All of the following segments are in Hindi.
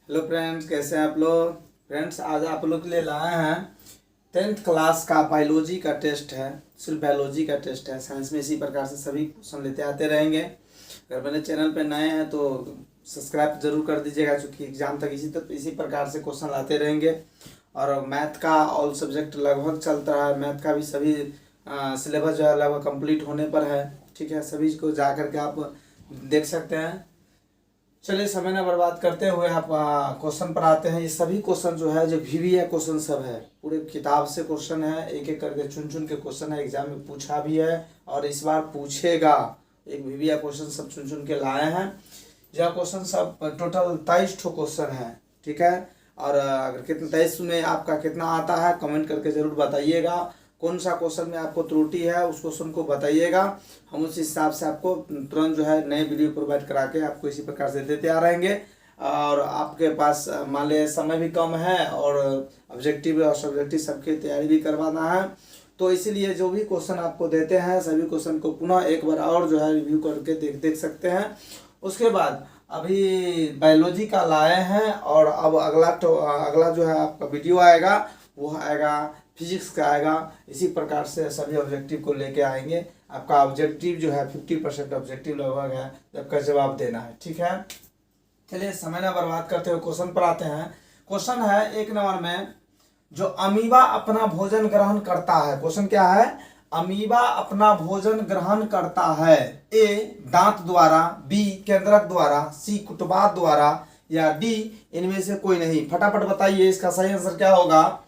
हेलो फ्रेंड्स, कैसे हैं आप लोग। फ्रेंड्स, आज आप लोग के लिए लाए हैं 10th क्लास का बायोलॉजी का टेस्ट है। सिर्फ बायोलॉजी का टेस्ट है। साइंस में इसी प्रकार से सभी क्वेश्चन लेते आते रहेंगे। अगर मेरे चैनल पर नए हैं तो सब्सक्राइब जरूर कर दीजिएगा, क्योंकि एग्जाम तक इसी प्रकार से क्वेश्चन लाते रहेंगे। और मैथ का ऑल सब्जेक्ट लगभग चलता है। मैथ का भी सभी सिलेबस जो है लगभग कंप्लीट होने पर है। ठीक है, सभी को जा करके आप देख सकते हैं। चलिए, समय न बर्बाद करते हुए आप क्वेश्चन पर आते हैं। ये सभी क्वेश्चन जो है, जो VBA क्वेश्चन सब है, पूरे किताब से क्वेश्चन है। एक एक करके चुन चुन के क्वेश्चन है। एग्जाम में पूछा भी है और इस बार पूछेगा। एक VBA क्वेश्चन सब चुन चुन के लाए हैं। यह क्वेश्चन सब टोटल 23 ठो क्वेश्चन है। ठीक है, और अगर कितना 23 में आपका कितना आता है कमेंट करके ज़रूर बताइएगा। कौन सा क्वेश्चन में आपको त्रुटि है उस क्वेश्चन को बताइएगा। हम उस हिसाब से आपको तुरंत जो है नए वीडियो प्रोवाइड करा के आपको इसी प्रकार से देते आ रहेंगे। और आपके पास मान लिया समय भी कम है और ऑब्जेक्टिव और सब्जेक्टिव सबकी तैयारी भी करवाना है, तो इसीलिए जो भी क्वेश्चन आपको देते हैं सभी क्वेश्चन को पुनः एक बार और जो है रिव्यू करके देख सकते हैं। उसके बाद अभी बायोलॉजी का लाए हैं और अब अगला जो है आपका वीडियो आएगा, वो आएगा फिजिक्स का आएगा। इसी प्रकार से सभी ऑब्जेक्टिव को लेके आएंगे। आपका ऑब्जेक्टिव जो है 50% ऑब्जेक्टिव लगभग है, जबका जवाब देना है। ठीक है, चलिए समय ना बर्बाद करते हुए क्वेश्चन पर आते हैं। क्वेश्चन है 1 नंबर में, जो अमीबा अपना भोजन ग्रहण करता है। क्वेश्चन क्या है? अमीबा अपना भोजन ग्रहण करता है। ए दांत द्वारा, बी केंद्रक द्वारा, सी कुटबात द्वारा, या डी इनमें से कोई नहीं। फटाफट बताइए, इसका सही आंसर क्या होगा।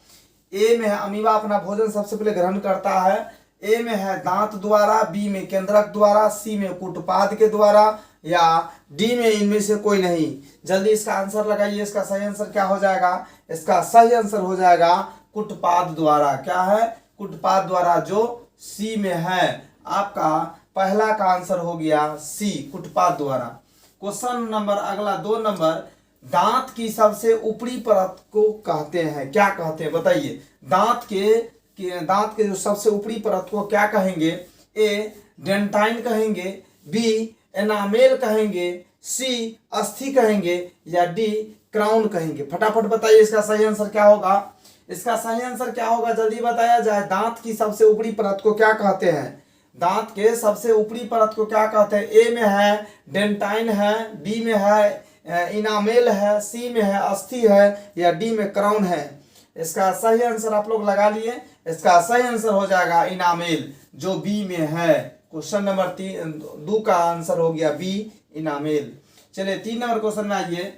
ए में है अमीबा अपना भोजन सबसे पहले ग्रहण करता है। ए में है दांत द्वारा, बी में केंद्रक द्वारा, सी में कुटपाद के द्वारा, या डी में इनमें से कोई नहीं। जल्दी इसका आंसर लगाइए। इसका सही आंसर क्या हो जाएगा? इसका सही आंसर हो जाएगा कुटपाद द्वारा। क्या है? कुटपाद द्वारा, जो सी में है। आपका पहला का आंसर हो गया सी, कुटपाद द्वारा। क्वेश्चन नंबर अगला 2 नंबर, दांत की सबसे ऊपरी परत को कहते हैं, क्या कहते हैं बताइए। दांत के जो सबसे ऊपरी परत को क्या कहेंगे? ए डेंटाइन कहेंगे, बी एनामेल कहेंगे, सी अस्थि कहेंगे, या डी क्राउन कहेंगे। फटाफट बताइए, इसका सही आंसर क्या होगा। इसका सही आंसर क्या होगा, जल्दी बताया जाए। दांत की सबसे ऊपरी परत को क्या कहते हैं? दांत के सबसे ऊपरी परत को क्या कहते हैं? ए में है डेंटाइन है, बी में है इनामेल है, सी में है अस्थि है, या डी में क्राउन है। इसका सही आंसर आप लोग लगा लिए। इसका सही आंसर हो जाएगा इनामेल, जो बी में है। क्वेश्चन नंबर 2 का आंसर हो गया बी, इनामेल। चलिए 3 नंबर क्वेश्चन में आइए।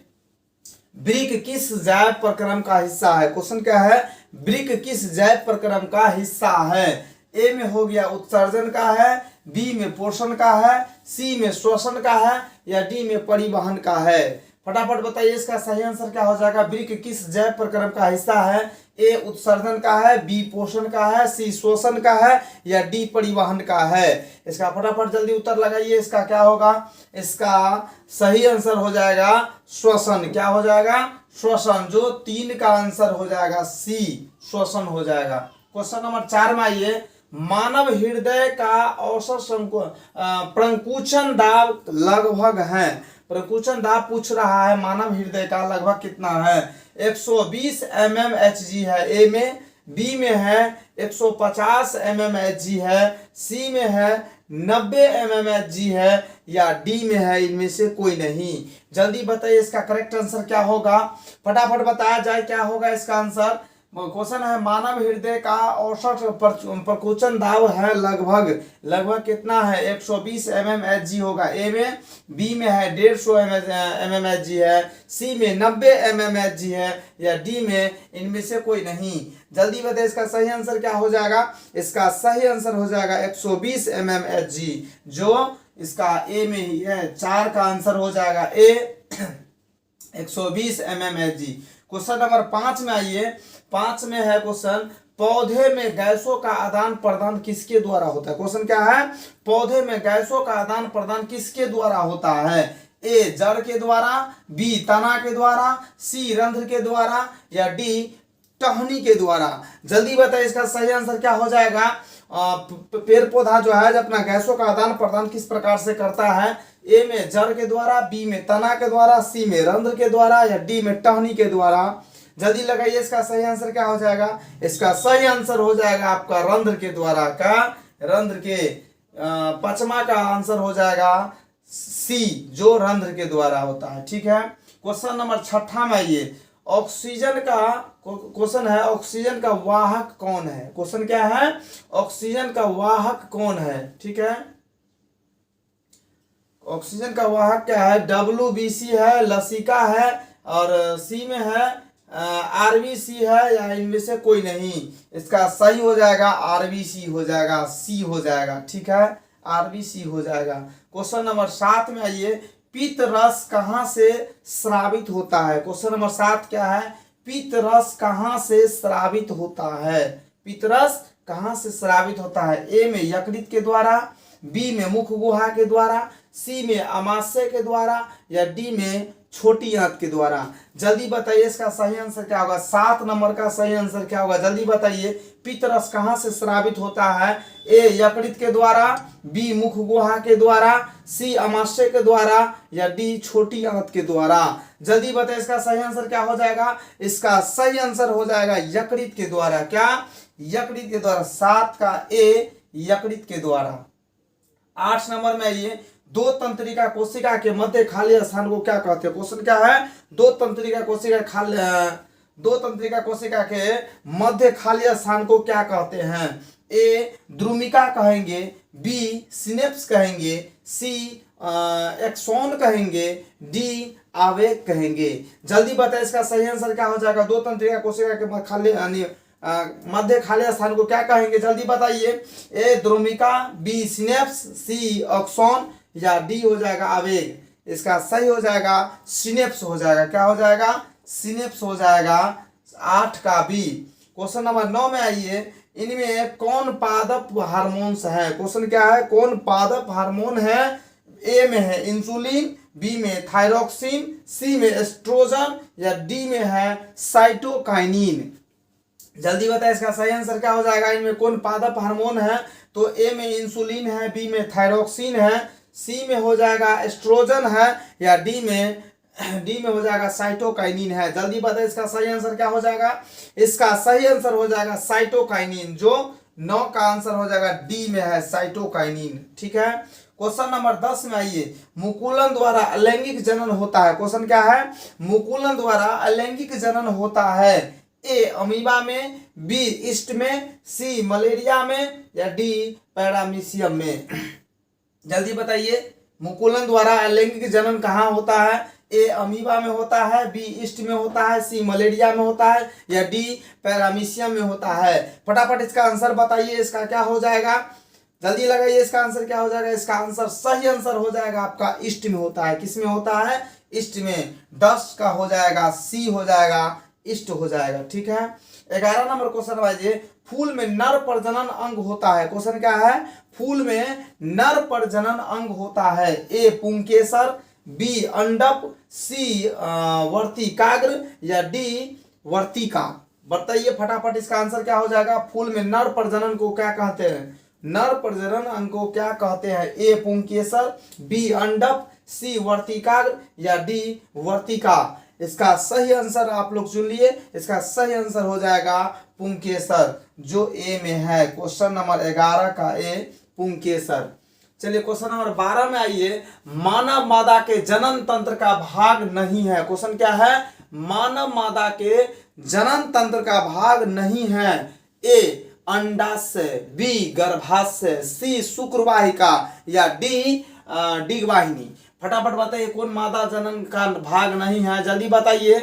वृक्क किस जैव प्रक्रम का हिस्सा है? क्वेश्चन क्या है? वृक्क किस जैव प्रक्रम का हिस्सा है? ए में हो गया उत्सर्जन का है, बी में पोषण का है, सी में श्वसन का है, या डी में परिवहन का है। फटाफट बताइए, इसका सही आंसर क्या हो जाएगा। वृक्क किस जैव प्रक्रम का हिस्सा है? ए उत्सर्जन का है, बी पोषण का है, सी श्वसन का है, या डी परिवहन का है। इसका फटाफट जल्दी उत्तर लगाइए। इसका क्या होगा? इसका सही आंसर हो जाएगा श्वसन। क्या हो जाएगा? श्वसन, जो 3 का आंसर हो जाएगा सी, श्वसन हो जाएगा। क्वेश्चन नंबर 4 में आइए। मानव हृदय का औसत प्रंकुचन दाब लगभग है। प्रंकुचन दाब पूछ रहा है, मानव हृदय का लगभग कितना है? 120 mmHg है ए में, बी में है 150 mmHg है, सी में है 90 mmHg है, या डी में है इनमें से कोई नहीं। जल्दी बताइए, इसका करेक्ट आंसर क्या होगा। फटाफट बताया जाए क्या होगा इसका आंसर। क्वेश्चन है मानव हृदय का औसत प्रकुचन दाब है लगभग कितना है? 120 mmHg होगा ए में, बी में है 150 mmHg है, सी में 90 mmHg है, या डी में इनमें से कोई नहीं। जल्दी बताइए, इसका सही आंसर क्या हो जाएगा। इसका सही आंसर हो जाएगा 120 mmHg, जो इसका ए में ही है। 4 का आंसर हो जाएगा ए, 120 mmHg। क्वेश्चन नंबर 5 में आइए। 5 में है क्वेश्चन, पौधे में गैसों का आदान प्रदान किसके द्वारा होता है? क्वेश्चन क्या है? पौधे में गैसों का आदान प्रदान किसके द्वारा होता है? ए जड़ के द्वारा, बी तना के द्वारा, सी रंध्र के द्वारा, या डी टहनी के द्वारा। जल्दी बताइए, इसका सही आंसर क्या हो जाएगा। पेड़ पौधा जो है अपना गैसों का आदान प्रदान किस प्रकार से करता है? ए में जड़ के द्वारा, बी में तना के द्वारा, सी में रंध्र के द्वारा या डी में टहनी के द्वारा। जल्दी लगाइए, इसका सही आंसर क्या हो जाएगा? इसका सही आंसर हो जाएगा आपका रंध्र के द्वारा का, रंध्र के पचमा का आंसर हो जाएगा सी, जो रंध्र के द्वारा होता है। ठीक है, क्वेश्चन नंबर 6 में आइए। ऑक्सीजन का क्वेश्चन है, ऑक्सीजन का वाहक कौन है? क्वेश्चन क्या है? ऑक्सीजन का वाहक कौन है? ठीक है, ऑक्सीजन का वाहक क्या है? WBC है, लसिका है, और सी में है RBC है, या इनमें से कोई नहीं। इसका सही हो जाएगा RBC हो जाएगा, सी हो जाएगा। ठीक है, RBC हो जाएगा। क्वेश्चन नंबर 7 में आइए। पित्त रस कहाँ से स्रावित होता है? क्वेश्चन नंबर 7 क्या है? पित्त रस कहाँ से स्रावित होता है? पित्त रस कहाँ से स्रावित होता है? ए में यकृत के द्वारा, बी में मुख गुहा के द्वारा, सी में अमाशय के द्वारा, या डी में छोटी आंत के द्वारा। जल्दी बताइए, इसका सही आंसर क्या होगा? 7 नंबर का सही आंसर क्या होगा? जल्दी बताइए, पित्त रस कहाँ से स्रावित होता है? ए यकृत के द्वारा, बी मुख गुहा के द्वारा, सी अमाशय के द्वारा, या डी छोटी आंत के द्वारा। जल्दी बताइए, इसका सही आंसर क्या हो जाएगा? इसका सही आंसर हो जाएगा यकृत के द्वारा। क्या? यकृत के द्वारा। 7 का ए यकृत के द्वारा। 8 नंबर में आइए। दो तंत्रिका कोशिका के मध्य खाली स्थान को क्या कहते हैं? क्वेश्चन क्या है? दो तंत्रिका कोशिका के मध्य खाली स्थान को क्या कहते हैं? ए द्रुमिका कहेंगे, बी सिनेप्स कहेंगे, सी एक्सोन कहेंगे, डी आवेग कहेंगे। जल्दी बताएं, इसका सही आंसर क्या हो जाएगा? दो तंत्रिका कोशिका के मध्य खाली स्थान को क्या कहेंगे? जल्दी बताइए। ए द्रुमिका, बी सिनेप्स, सी एक्सोन, या डी हो जाएगा आवेग। इसका सही हो जाएगा सिनेप्स हो जाएगा। क्या हो जाएगा? सिनेप्स हो जाएगा। 8 का बी। क्वेश्चन नंबर 9 में आइए। इनमें कौन पादप हार्मोन्स है? क्वेश्चन क्या है? कौन पादप हार्मोन है? ए में है इंसुलिन, बी में थायरोक्सिन, सी में एस्ट्रोजन, या डी में है साइटोकाइनिन। जल्दी बताएं, इसका सही आंसर क्या हो जाएगा? इनमें कौन पादप हार्मोन है? तो ए में इंसुलिन है, बी में थायरोक्सिन है, सी में हो जाएगा एस्ट्रोजन है, या डी में हो जाएगा साइटोकाइनिन है। जल्दी बताएं, इसका सही आंसर क्या हो जाएगा? इसका सही आंसर हो जाएगा साइटोकाइनिन, जो 9 का आंसर हो जाएगा डी में है साइटोकाइनिन। ठीक है, क्वेश्चन नंबर 10 में आइए। मुकुलन द्वारा अलैंगिक जनन होता है। क्वेश्चन क्या है? मुकुलन द्वारा अलैंगिक जनन होता है। ए अमीबा में, बी ईस्ट में, सी मलेरिया में, या डी पैरामीशियम में। जल्दी बताइए, मुकुलन द्वारा अलैंगिक जनन कहाँ होता है? ए अमीबा में होता है, बी ईस्ट में होता है, सी मलेरिया में होता है, या डी पैरामीशियम में होता है। फटाफट इसका आंसर बताइए, इसका क्या हो जाएगा? जल्दी लगाइए, इसका आंसर क्या हो जाएगा? इसका आंसर सही आंसर हो जाएगा आपका ईस्ट में होता है। किस में होता है? ईस्ट में। 10 का हो जाएगा सी हो जाएगा, ईस्ट हो जाएगा। ठीक है, 11 नंबर क्वेश्चन बाजिए। फूल में नर प्रजनन अंग होता है। क्वेश्चन क्या है? फूल में नर प्रजनन अंग होता है। ए पुंकेसर, बी अंडप, सी वर्तिकाग्र, या डी वर्तिका। बताइए फटाफट, इसका आंसर क्या हो जाएगा? फूल में नर प्रजनन को क्या कहते हैं? नर प्रजनन अंग को क्या कहते हैं? ए पुंकेसर, बी अंडप, सी वर्तिकाग्र, या डी वर्तिका। इसका सही आंसर आप लोग चुन लिए। इसका सही आंसर हो जाएगा पुंकेसर, जो ए में है। क्वेश्चन नंबर 11 का ए पुंकेसर। चलिए क्वेश्चन नंबर 12 में आइए। मानव मादा के जनन तंत्र का भाग नहीं है। क्वेश्चन क्या है? मानव मादा के जनन तंत्र का भाग नहीं है। ए अंडाशय, बी गर्भाशय, सी शुक्रवाहिका, या डी डिगवाहिनी। फटाफट बताइए, कौन मादा जनन का भाग नहीं है? जल्दी बताइए,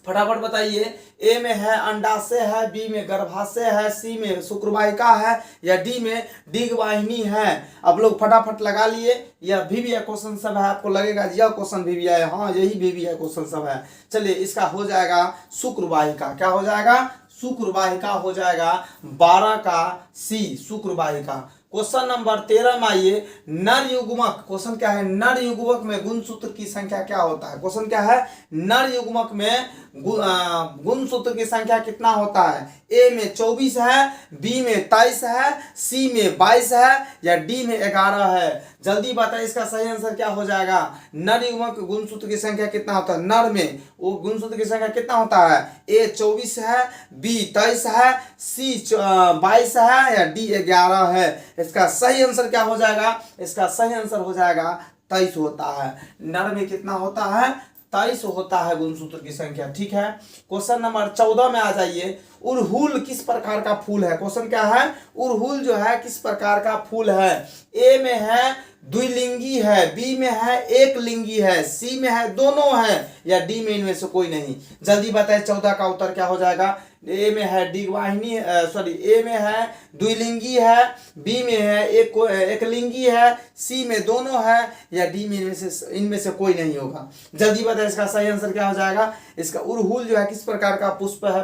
फटाफट बताइए। ए में है अंडाशय है, बी में गर्भाशय है, सी में शुक्रवाहिका है, या डी में डिगवाहिनी है। अब लोग फटाफट लगा लिए। यह भी क्वेश्चन सब है, आपको लगेगा यह क्वेश्चन भी है। हाँ, यही भी क्वेश्चन सब है। चलिए, इसका हो जाएगा शुक्रवाहिका। क्या हो जाएगा? शुक्रवाहिका हो जाएगा। 12 का सी शुक्रवाहिका। क्वेश्चन नंबर 13 में आइए। नर युग्मक। क्वेश्चन क्या है? नर युग्मक में गुणसूत्र की संख्या क्या होता है? क्वेश्चन क्या है? नर युग्मक में गुणसूत्र की संख्या कितना होता है? ए में 24 है, बी में 23 है, सी में 22 है, या डी में 11 है। जल्दी बताइए इसका सही आंसर क्या हो जाएगा। नर युग्मक गुणसूत्र की संख्या कितना होता है, नर में वो गुणसूत्र की संख्या कितना होता है, ए 24 है, बी 23 है, सी 22 है या डी 11 है। इसका सही आंसर क्या हो जाएगा, इसका सही आंसर हो जाएगा 23 होता है। नर में कितना होता है, 23 होता है गुणसूत्र की संख्या। ठीक है, क्वेश्चन नंबर 14 में आ जाइए। उड़हुल किस प्रकार का फूल है, क्वेश्चन क्या है, उड़हुल जो है किस प्रकार का फूल है। ए में है द्विलिंगी है, बी में है एक लिंगी है, सी में है दोनों है या डी में इनमें से कोई नहीं। जल्दी बताइए 14 का उत्तर क्या हो जाएगा। ए में है द्विवाहिनी, सॉरी ए में है द्विलिंगी है, बी में है एक लिंगी है, सी में दोनों है या डी में इनमें से कोई नहीं होगा। जल्दी बताइए इसका सही आंसर क्या हो जाएगा। इसका उड़हुल जो है किस प्रकार का पुष्प है,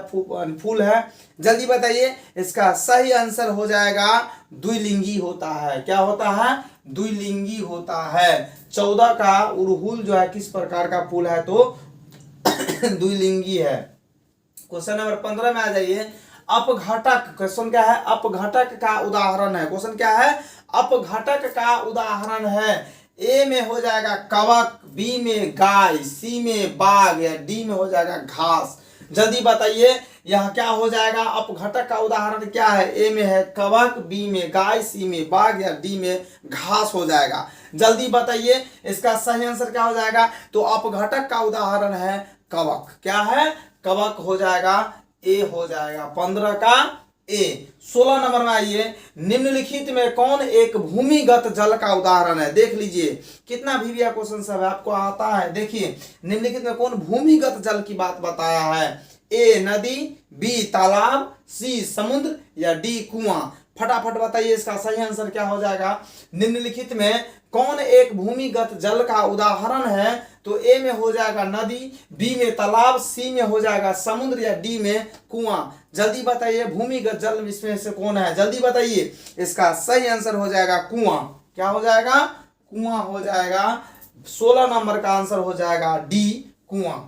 फूल है। जल्दी बताइए इसका सही आंसर हो जाएगा द्विलिंगी होता है। क्या होता है, द्विलिंगी होता है। 14 का उड़हुल जो है किस प्रकार का फूल है, तो द्विलिंगी है। क्वेश्चन नंबर 15 में आ जाइए। अपघटक, क्वेश्चन क्या है, अपघटक का उदाहरण है। क्वेश्चन क्या है, अपघटक का उदाहरण है। ए में हो जाएगा कवक, बी में गाय, सी में बाघ या डी में हो जाएगा घास। जल्दी बताइए यह क्या हो जाएगा, अपघटक का उदाहरण क्या है। ए में है कवक, बी में गाय, सी में बाघ या डी में घास हो जाएगा। जल्दी बताइए इसका सही आंसर क्या हो जाएगा। तो अपघटक का उदाहरण है कवक। क्या है, कवक हो जाएगा, ए हो जाएगा 15 का ए। 16 नंबर में आइए। निम्नलिखित में कौन एक भूमिगत जल का उदाहरण है। देख लीजिए कितना भी क्वेश्चन सब है आपको आता है। देखिए निम्नलिखित में कौन भूमिगत जल की बात बताया है। ए नदी, बी तालाब, सी समुद्र या डी कुआं। फटाफट बताइए इसका सही आंसर क्या हो जाएगा। निम्नलिखित में कौन एक भूमिगत जल का उदाहरण है। तो ए में हो जाएगा नदी, बी में तालाब, सी में हो जाएगा समुद्र या डी में कुआं। जल्दी बताइए भूमिगत जल इसमें से कौन है। जल्दी बताइए इसका सही आंसर हो जाएगा कुआं। क्या हो जाएगा, कुआं हो जाएगा। 16 नंबर का आंसर हो जाएगा डी कुआं।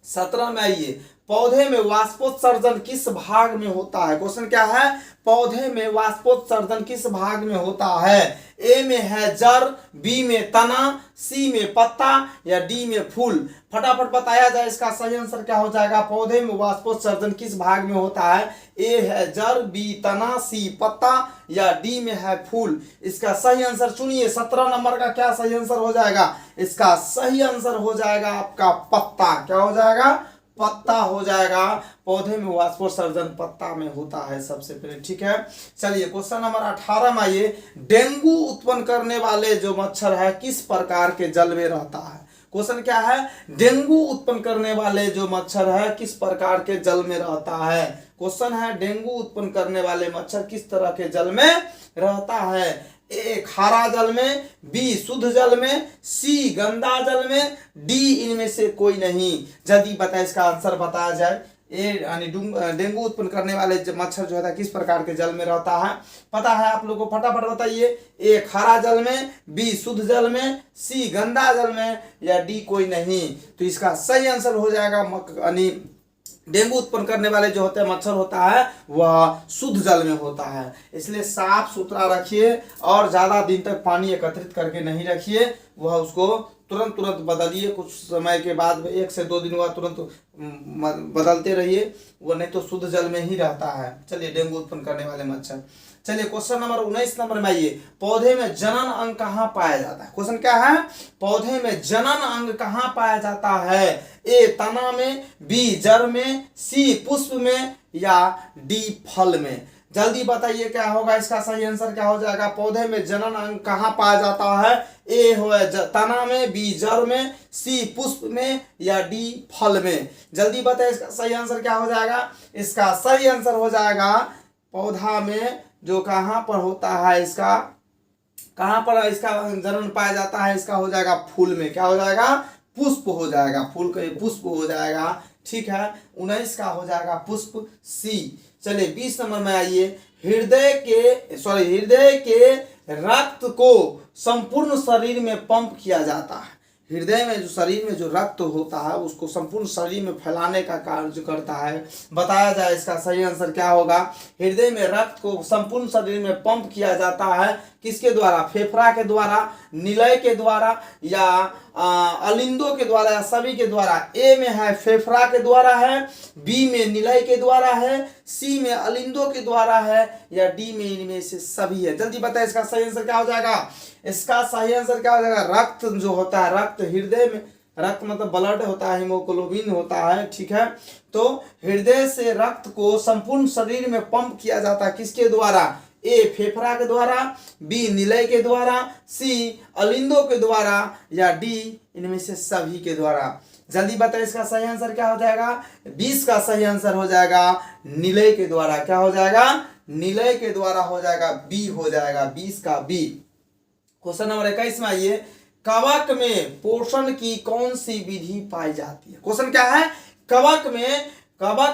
17 में आइए। पौधे में वाष्पोत्सर्जन किस भाग में होता है। क्वेश्चन क्या है, पौधे में वाष्पोत्सर्जन किस भाग में होता है। ए में है जड़, बी में तना, सी में पत्ता या डी में फूल। फटाफट बताया जाए इसका सही आंसर क्या हो जाएगा। पौधे में वाष्पोत्सर्जन किस भाग में होता है। ए है जड़, बी तना, सी पत्ता या डी में है फूल। इसका सही आंसर चुनिए। 17 नंबर का क्या सही आंसर हो जाएगा। इसका सही आंसर हो जाएगा आपका पत्ता। क्या हो जाएगा, पत्ता हो जाएगा। पौधे में वाष्पोत्सर्जन पत्ता में होता है सबसे पहले। ठीक है, चलिए क्वेश्चन नंबर 18 में आइए। डेंगू उत्पन्न करने वाले जो मच्छर है किस प्रकार के जल में रहता है। क्वेश्चन क्या है, डेंगू उत्पन्न करने वाले जो मच्छर है किस प्रकार के जल में रहता है। क्वेश्चन है डेंगू उत्पन्न करने वाले मच्छर किस तरह के जल में रहता है। ए खारा जल में, बी शुद्ध जल में, सी गंदा जल में, डी इनमें से कोई नहीं। जल्दी बताए इसका आंसर बताया जाए। ए यानी डेंगू उत्पन्न करने वाले मच्छर जो है किस प्रकार के जल में रहता है, पता है आप लोगों को। फटाफट बताइए। ए खारा जल में, बी शुद्ध जल में, सी गंदा जल में या डी कोई नहीं। तो इसका सही आंसर हो जाएगा यानी डेंगू उत्पन्न करने वाले जो होते हैं मच्छर होता है वह शुद्ध जल में होता है। इसलिए साफ सुथरा रखिए और ज़्यादा दिन तक पानी एकत्रित करके नहीं रखिए। वह उसको तुरंत बदलिए। कुछ समय के बाद 1 से 2 दिन हुआ तुरंत बदलते रहिए, वो नहीं तो शुद्ध जल में ही रहता है। चलिए डेंगू उत्पन्न करने वाले मच्छर। चलिए क्वेश्चन नंबर 19 नंबर में आइए। पौधे में जनन अंग कहाँ पाया जाता है। क्वेश्चन क्या है, पौधे में जनन अंग कहाँ पाया जाता है। ए तना में, बी जड़ में, सी पुष्प में या डी फल में। जल्दी बताइए क्या होगा इसका सही आंसर क्या हो जाएगा। पौधे में जनन अंग कहाँ पाया जाता है। ए हो तना में, बी जड़ में, सी पुष्प में या डी फल में। जल्दी बताइए इसका सही आंसर क्या हो जाएगा। इसका सही आंसर हो जाएगा पौधा में जो कहाँ पर होता है, इसका कहाँ पर इसका जनन पाया जाता है, इसका हो जाएगा फूल में। क्या हो जाएगा, पुष्प हो जाएगा। फूल का पुष्प हो जाएगा। ठीक है, 19 का हो जाएगा पुष्प सी। चलिए 20 नंबर में आइए। हृदय के रक्त को संपूर्ण शरीर में पंप किया जाता है। हृदय में जो शरीर में जो रक्त होता है उसको संपूर्ण शरीर में फैलाने का कार्य करता है। बताया जाए इसका सही आंसर क्या होगा। हृदय में रक्त को संपूर्ण शरीर में पंप किया जाता है, किसके द्वारा? फेफड़ा के द्वारा, निलय के द्वारा, या अलिंदों के द्वारा, या सभी के द्वारा। ए में है फेफड़ा के द्वारा है, बी में निलय के द्वारा है, सी में अलिंदों के द्वारा है, या डी में इनमें से सभी है। जल्दी बताए इसका सही आंसर क्या हो जाएगा। इसका सही आंसर क्या हो जाएगा। रक्त जो होता है, रक्त हृदय में, रक्त मतलब ब्लड होता है, हीमोग्लोबिन होता है, ठीक है। तो हृदय से रक्त को संपूर्ण शरीर में पंप किया जाता है, किसके द्वारा? ए फेफड़ा के द्वारा, बी निलय के द्वारा, सी अलिंदों के द्वारा, या डी इनमें से सभी के द्वारा। जल्दी बताइए इसका सही आंसर क्या हो जाएगा। 20 का सही आंसर हो जाएगा निलय के द्वारा। क्या हो जाएगा? निलय के द्वारा हो जाएगा, बी हो जाएगा, 20 का बी। क्वेश्चन नंबर 21 में आइए, कवक में पोषण की कौन सी विधि पाई जाती है। क्वेश्चन क्या है, कवक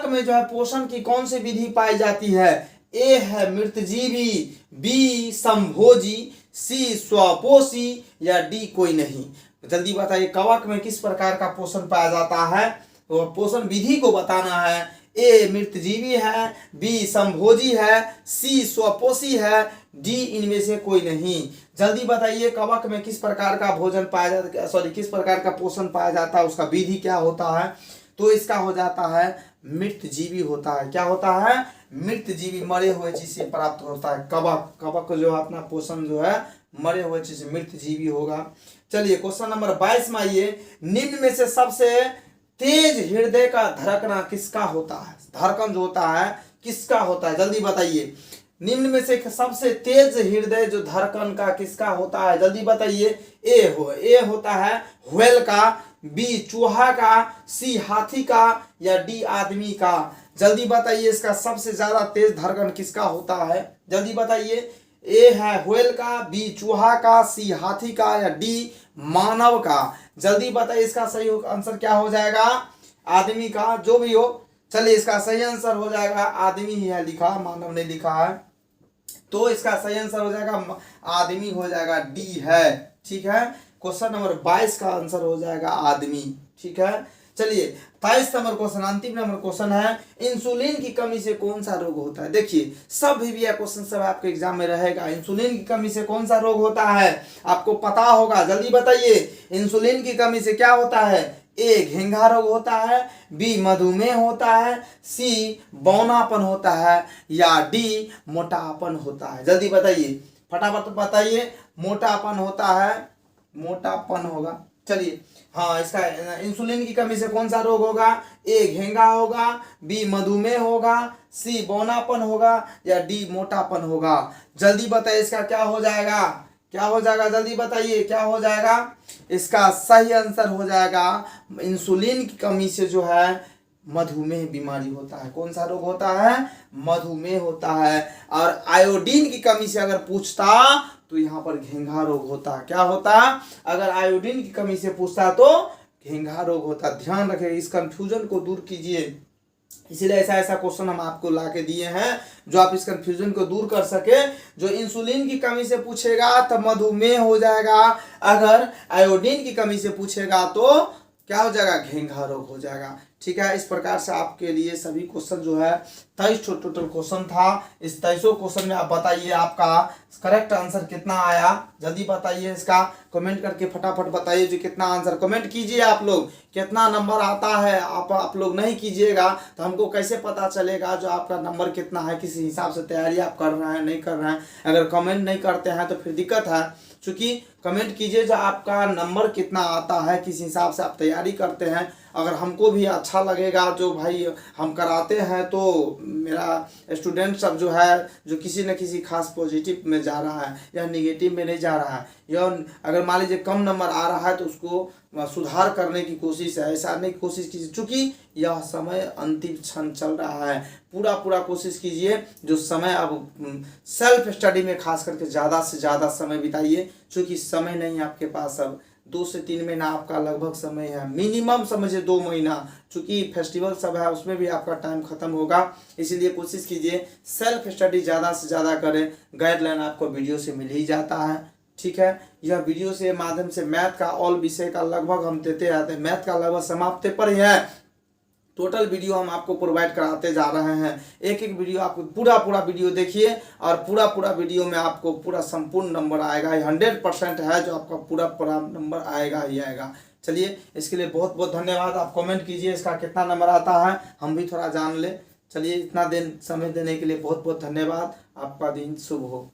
में जो है पोषण की कौन सी विधि पाई जाती है। ए है मृतजीवी, बी संभोजी, सी स्वपोषी, या डी कोई नहीं। जल्दी बताइए कवक में किस प्रकार का पोषण पाया जाता है, तो पोषण विधि को बताना है। ए मृतजीवी है, बी संभोजी है, सी स्वपोषी है, डी इनमें से कोई नहीं। जल्दी बताइए कवक में किस प्रकार का भोजन पाया जाता है, सॉरी किस प्रकार का पोषण पाया जाता है, उसका विधि क्या होता है। तो इसका हो जाता है मृतजीवी होता है। क्या होता है? मृतजीवी, मरे हुए चीज से प्राप्त होता है कवक। कवक जो अपना पोषण जो है मरे हुए चीज से मृतजीवी होगा। चलिए क्वेश्चन नंबर 22 में आइए, निम्न में से सबसे तेज हृदय का धड़कना किसका होता है। धड़कन जो होता है किसका होता है, जल्दी बताइए। निम्न में से सबसे तेज हृदय जो धड़कन का किसका होता है, जल्दी बताइए। ए होता है व्हेल का, बी चूहा का, सी हाथी का, या डी आदमी का। जल्दी बताइए इसका सबसे ज्यादा तेज धड़कन किसका होता है, जल्दी बताइए। ए है व्हेल का, बी चूहा का, सी हाथी का, या डी मानव का। जल्दी बताइए इसका सही आंसर क्या हो जाएगा। आदमी का, जो भी हो। चलिए इसका सही आंसर हो जाएगा आदमी ही है, लिखा मानव ने लिखा है, तो इसका सही आंसर हो जाएगा आदमी हो जाएगा, डी है, ठीक है। क्वेश्चन नंबर 22 का आंसर हो जाएगा आदमी, ठीक है। चलिए 23 नंबर क्वेश्चन, अंतिम नंबर क्वेश्चन है, इंसुलिन की कमी से कौन सा रोग होता है। देखिए सब भी क्वेश्चन सब आपके एग्जाम में रहेगा। इंसुलिन की कमी से कौन सा रोग होता है, आपको पता होगा, जल्दी बताइए। इंसुलिन की कमी से क्या होता है। ए घेंघा रोग होता है, बी मधुमेह होता है, सी बौनापन होता है, या डी मोटापन होता है। जल्दी बताइए, फटाफट बताइए। मोटापन होता है, मोटापन होगा। चलिए हाँ, इसका इंसुलिन की कमी से कौन सा रोग होगा। ए घेंघा होगा, बी मधुमेह होगा, सी बौनापन होगा, या डी मोटापन होगा। जल्दी बताइए इसका क्या हो जाएगा, क्या हो जाएगा, जल्दी बताइए क्या हो जाएगा। इसका सही आंसर हो जाएगा इंसुलिन की कमी से जो है मधुमेह बीमारी होता है। कौन सा रोग होता है, मधुमेह होता है। और आयोडीन की कमी से अगर पूछता तो यहाँ पर घेंघा रोग होता। क्या होता, अगर आयोडीन की कमी से पूछता तो घेंघा रोग होता। ध्यान रखें, इस कंफ्यूजन को दूर कीजिए, इसीलिए ऐसा ऐसा क्वेश्चन हम आपको ला के दिए हैं जो आप इस कंफ्यूजन को दूर कर सके। जो इंसुलिन की कमी से पूछेगा तो मधुमेह हो जाएगा, अगर आयोडीन की कमी से पूछेगा तो क्या हो जाएगा, घेंघा रोग हो जाएगा, ठीक है। इस प्रकार से आपके लिए सभी क्वेश्चन जो है 23 टोटल क्वेश्चन था। इस 23 क्वेश्चन में आप बताइए आपका करेक्ट आंसर कितना आया, जल्दी बताइए। इसका कमेंट करके फटाफट बताइए जो कितना आंसर, कमेंट कीजिए आप लोग कितना नंबर आता है। आप लोग नहीं कीजिएगा तो हमको कैसे पता चलेगा जो आपका नंबर कितना है, किस हिसाब से तैयारी आप कर रहे हैं नहीं कर रहे हैं। अगर कमेंट नहीं करते हैं तो फिर दिक्कत है, क्योंकि कमेंट कीजिए जो आपका नंबर कितना आता है, किस हिसाब से आप तैयारी करते हैं। अगर हमको भी अच्छा लगेगा जो भाई हम कराते हैं तो मेरा स्टूडेंट सब जो है जो किसी न किसी खास पॉजिटिव में जा रहा है या निगेटिव में नहीं जा रहा है, या अगर मान लीजिए कम नंबर आ रहा है तो उसको सुधार करने की कोशिश है, ऐसा नहीं कोशिश कीजिए, चूँकि यह समय अंतिम क्षण चल रहा है। पूरा कोशिश कीजिए जो समय अब सेल्फ स्टडी में खास करके ज़्यादा से ज़्यादा समय बिताइए, क्योंकि समय नहीं है आपके पास। अब 2 से 3 महीना आपका लगभग समय है, मिनिमम समझिए 2 महीना, चूँकि फेस्टिवल सब है उसमें भी आपका टाइम खत्म होगा। इसीलिए कोशिश कीजिए सेल्फ स्टडी ज़्यादा से ज़्यादा करें। गाइडलाइन आपको वीडियो से मिल ही जाता है, ठीक है। यह वीडियो से माध्यम से मैथ का ऑल विषय का लगभग हम देते रहते हैं, मैथ का लगभग समाप्ति पर ही है। टोटल वीडियो हम आपको प्रोवाइड कराते जा रहे हैं। एक एक वीडियो आपको पूरा वीडियो देखिए और पूरा वीडियो में आपको पूरा संपूर्ण नंबर आएगा। 100% है जो आपका पूरा नंबर आएगा ही आएगा। चलिए, इसके लिए बहुत बहुत धन्यवाद। आप कमेंट कीजिए इसका कितना नंबर आता है, हम भी थोड़ा जान ले। चलिए, इतना दिन समय देने के लिए बहुत बहुत धन्यवाद। आपका दिन शुभ हो।